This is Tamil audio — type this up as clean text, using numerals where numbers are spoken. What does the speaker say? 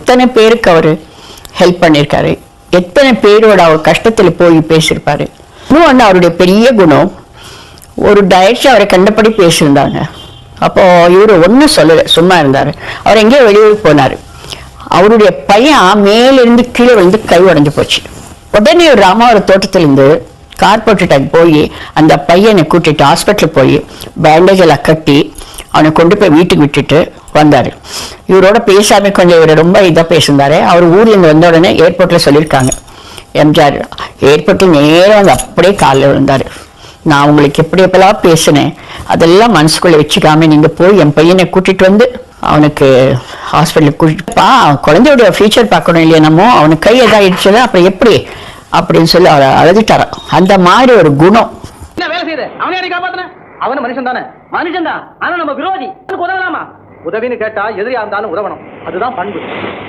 எத்தனை பேருக்கு அவர் ஹெல்ப் பண்ணியிருக்காரு, எத்தனை பேரோட அவர் கஷ்டத்தில் போய் பேசியிருப்பாரு. இன்னும் அவருடைய பெரிய குணம், ஒரு டைரக்டர் அவரை கண்டபடி பேசியிருந்தாங்க. அப்போ இவர் ஒன்றும் சொல்லலை, சும்மா இருந்தார். அவர் எங்கேயோ வெளியூருக்கு போனார். அவருடைய பையன் மேலிருந்து கீழே வந்து கை உடைஞ்சு போச்சு. உடனே ஒரு ராமாவர தோட்டத்திலிருந்து கார்பரேட்டாக போய் அந்த பையனை கூட்டிட்டு ஹாஸ்பிட்டலுக்கு போய் பேண்டேஜ் எல்லாம் கட்டி அவனை கொண்டு போய் வீட்டுக்கு விட்டுட்டு வந்தார். இவரோட பேசாம கொஞ்சம் இவரை ரொம்ப இதாக பேசியிருந்தாரு. அவர் ஊர்லேருந்து வந்த உடனே ஏர்போர்ட்டில் சொல்லியிருக்காங்க, எம்ஜிஆர் ஏர்போர்ட்டில் நேரம் வந்து அப்படியே காலில் விழுந்தார். நான் உங்களுக்கு எப்படி எப்பெல்லாம் பேசினேன் அதெல்லாம் மனசுக்குள்ளே வச்சுக்காம நீங்கள் போய் என் பையனை கூட்டிகிட்டு வந்து அவனுக்கு ஹாஸ்பிட்டலுக்கு கூட்டிட்டுப்பா, குழந்தையோட ஃபியூச்சர் பார்க்கணும் இல்லையா, நம்ம அவனுக்கு கை எதாயிடுச்சுல அப்புறம் எப்படி அப்படின்னு சொல்லி அவர் அழுதுட்டாராம். அந்த மாதிரி ஒரு குணம். என்ன வேலை செய்யுது? அவனே காப்பாத்தின? அவனு மனுஷன் தானே? மனுஷன் தான். ஆனா நம்ம விரோதி. உதவலாமா? உதவின்னு கேட்டா எதிரியா இருந்தாலும் உதவணும். அதுதான் பண்பு.